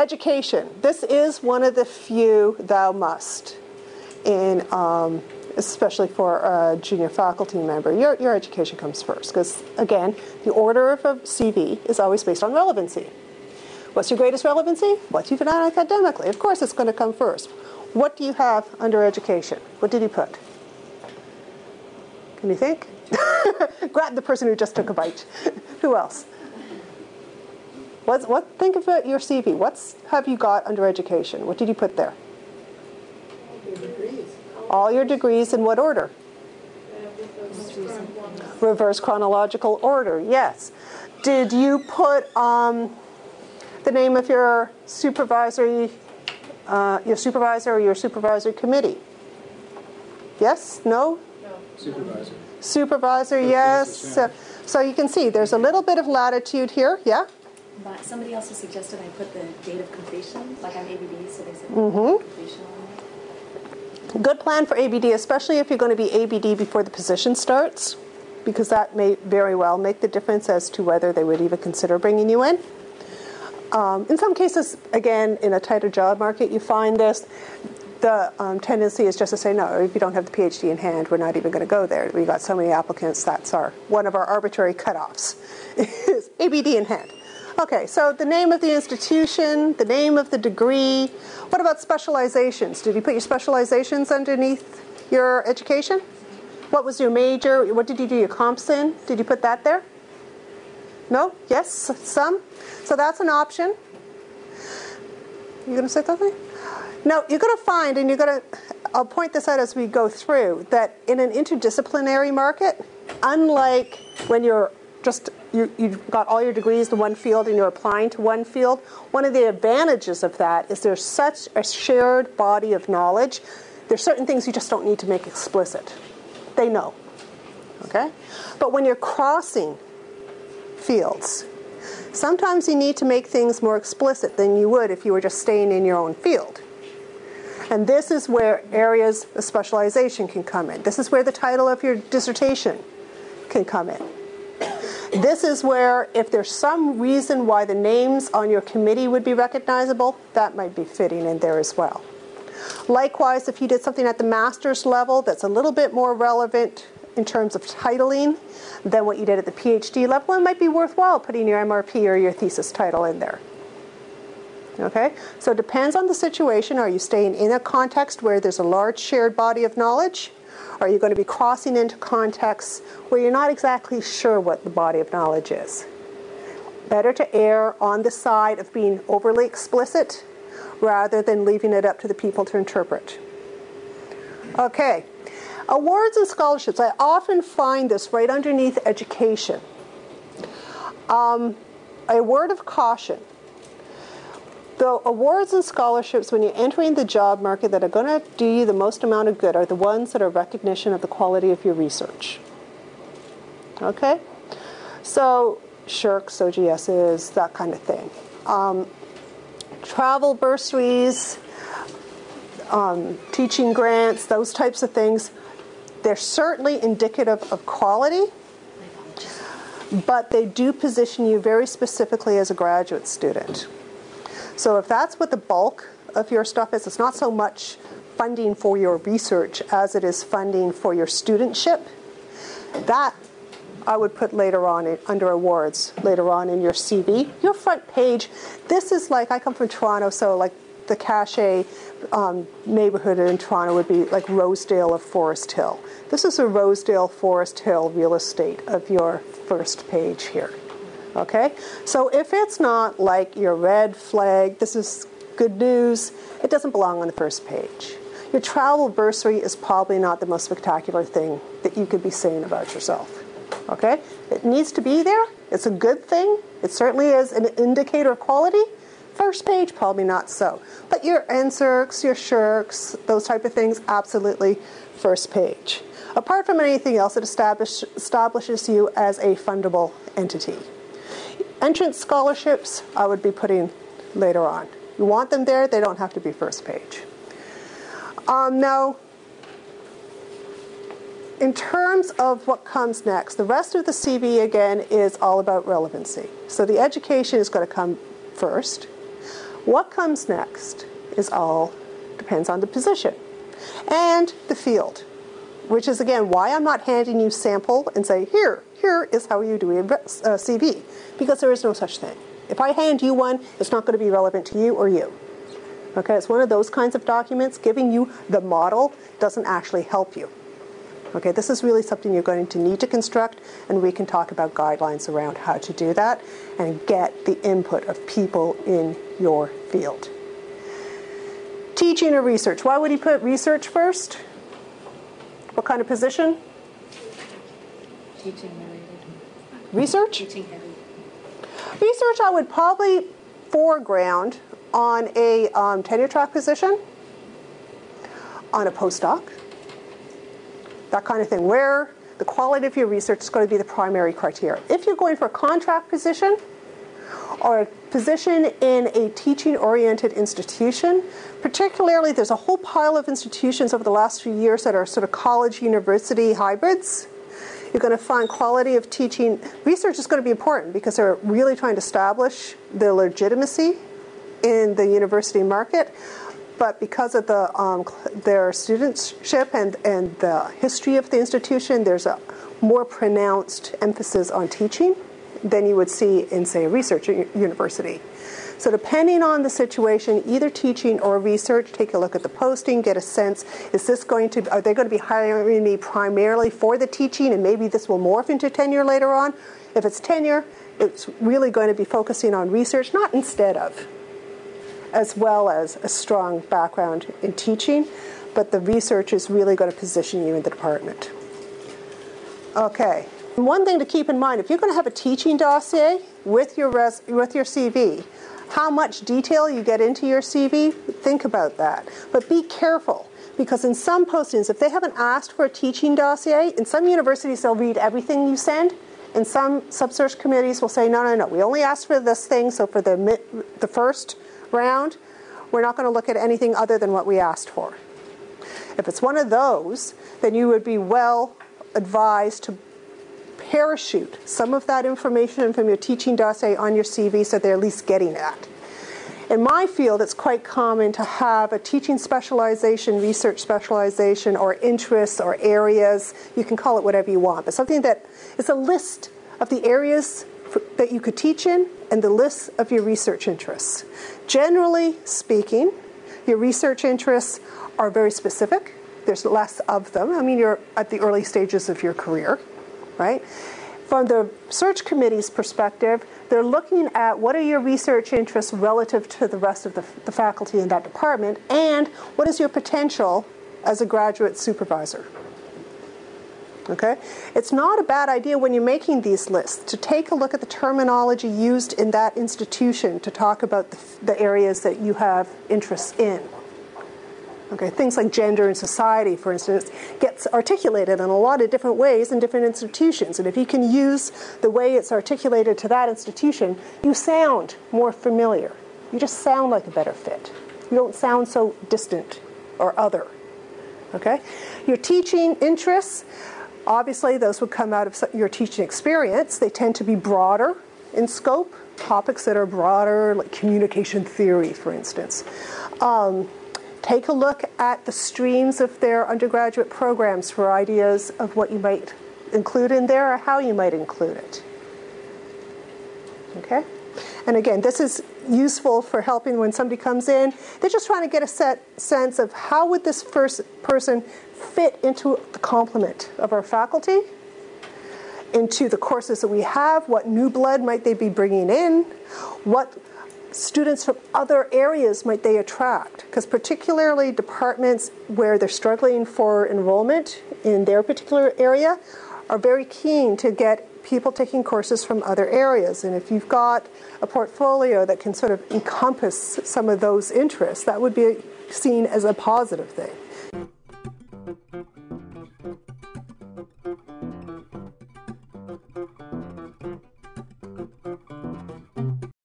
Education. This is one of the few thou must in especially for a junior faculty member. Your education comes first because, again, the order of a CV is always based on relevancy. What's your greatest relevancy? What you've done academically. Of course it's going to come first. What do you have under education? What did you put? Can you think? Grab the person who just took a bite. Who else? Think of your CV. What have you got under education? What did you put there? All your degrees in what order? Reverse chronological order, yes. Did you put the name of your supervisor or your supervisory committee? Yes? No? No. Supervisor. Supervisor, yes. So you can see there's a little bit of latitude here, yeah? But somebody also suggested I put the date of completion, like I'm ABD, so they said completion on there. Good plan for ABD, especially if you're going to be ABD before the position starts, because that may very well make the difference as to whether they would even consider bringing you in. In some cases, again, in a tighter job market, you find this. The tendency is just to say, no, if you don't have the PhD in hand, we're not even going to go there. We got so many applicants, that's one of our arbitrary cutoffs, is ABD in hand. Okay, so the name of the institution, the name of the degree. What about specializations? Did you put your specializations underneath your education? What was your major? What did you do your comps in? Did you put that there? No? Yes? Some? So that's an option. You going to say something? No, you're going to find, and I'll point this out as we go through, that in an interdisciplinary market, unlike when you've got all your degrees in one field and you're applying to one field, one of the advantages of that is there's such a shared body of knowledge. There's certain things you just don't need to make explicit. They know. Okay? But when you're crossing fields, sometimes you need to make things more explicit than you would if you were just staying in your own field. And this is where areas of specialization can come in. This is where the title of your dissertation can come in. This is where, if there's some reason why the names on your committee would be recognizable, that might be fitting in there as well. Likewise, if you did something at the master's level that's a little bit more relevant in terms of titling than what you did at the PhD level, it might be worthwhile putting your MRP or your thesis title in there. Okay? So it depends on the situation. Are you staying in a context where there's a large shared body of knowledge? Are you going to be crossing into contexts where you're not exactly sure what the body of knowledge is? Better to err on the side of being overly explicit rather than leaving it up to the people to interpret. Okay. Awards and scholarships. I often find this right underneath education. A word of caution. The awards and scholarships, when you're entering the job market that are going to do you the most amount of good, are the ones that are recognition of the quality of your research. Okay? So, SHRCs, OGSs, that kind of thing. Travel bursaries, teaching grants, those types of things, they're certainly indicative of quality, but they do position you very specifically as a graduate student. So if that's what the bulk of your stuff is, it's not so much funding for your research as it is funding for your studentship. That I would put later on under awards, later on in your CV. Your front page, this is like, I come from Toronto, so like the cachet neighborhood in Toronto would be like Rosedale or Forest Hill. This is a Rosedale, Forest Hill real estate of your first page here. Okay, so if it's not like your red flag, this is good news, it doesn't belong on the first page. Your travel bursary is probably not the most spectacular thing that you could be saying about yourself. Okay, it needs to be there. It's a good thing. It certainly is an indicator of quality. First page, probably not so. But your NSERCs, your SHRCs, those type of things, absolutely first page. Apart from anything else, it establishes you as a fundable entity. Entrance scholarships, I would be putting later on. You want them there, they don't have to be first page. Now, in terms of what comes next, the rest of the CV, again, is all about relevancy. So the education is going to come first. What comes next depends on the position and the field, which is, again, why I'm not handing you sample and say, here is how you do a CV, because there is no such thing. If I hand you one, it's not going to be relevant to you or you. Okay, it's one of those kinds of documents. Giving you the model doesn't actually help you. Okay, this is really something you're going to need to construct, and we can talk about guidelines around how to do that and get the input of people in your field. Teaching or research. Why would he put research first? What kind of position? Teaching related. Research? Teaching heavy. Research I would probably foreground on a tenure track position, on a postdoc, that kind of thing, where the quality of your research is going to be the primary criteria. If you're going for a contract position or a position in a teaching-oriented institution, particularly there's a whole pile of institutions over the last few years that are sort of college-university hybrids. You're going to find quality of teaching. Research is going to be important because they're really trying to establish the legitimacy in the university market. But because of their studentship and the history of the institution, there's a more pronounced emphasis on teaching than you would see in, say, a research university. So depending on the situation, either teaching or research, take a look at the posting, get a sense, are they going to be hiring me primarily for the teaching, and maybe this will morph into tenure later on? If it's tenure, it's really going to be focusing on research, not instead of, as well as a strong background in teaching, but the research is really going to position you in the department. Okay. One thing to keep in mind, if you're going to have a teaching dossier with your CV, how much detail you get into your CV, think about that. But be careful, because in some postings, if they haven't asked for a teaching dossier, in some universities they'll read everything you send, and some sub-search committees will say, no, we only asked for this thing, so for the first round, we're not going to look at anything other than what we asked for. If it's one of those, then you would be well advised to parachute some of that information from your teaching dossier on your CV so they're at least getting that. In my field, it's quite common to have a teaching specialization, research specialization, or interests or areas. You can call it whatever you want, but something that is a list of the areas that you could teach in and the list of your research interests. Generally speaking, your research interests are very specific. There's less of them. I mean, you're at the early stages of your career, right? From the search committee's perspective, they're looking at what are your research interests relative to the rest of the faculty in that department, and what is your potential as a graduate supervisor. Okay? It's not a bad idea when you're making these lists to take a look at the terminology used in that institution to talk about the areas that you have interests in. Okay, things like gender and society, for instance, gets articulated in a lot of different ways in different institutions. And if you can use the way it's articulated to that institution, you sound more familiar. You just sound like a better fit. You don't sound so distant or other. Okay? Your teaching interests, obviously those would come out of your teaching experience. They tend to be broader in scope, topics that are broader, like communication theory, for instance. Take a look at the streams of their undergraduate programs for ideas of what you might include in there or how you might include it. Okay? And again, this is useful for helping when somebody comes in. They're just trying to get a sense of how would this first person fit into the complement of our faculty, into the courses that we have, what new blood might they be bringing in, what students from other areas might they attract, because particularly departments where they're struggling for enrollment in their particular area are very keen to get people taking courses from other areas. And if you've got a portfolio that can sort of encompass some of those interests, that would be seen as a positive thing.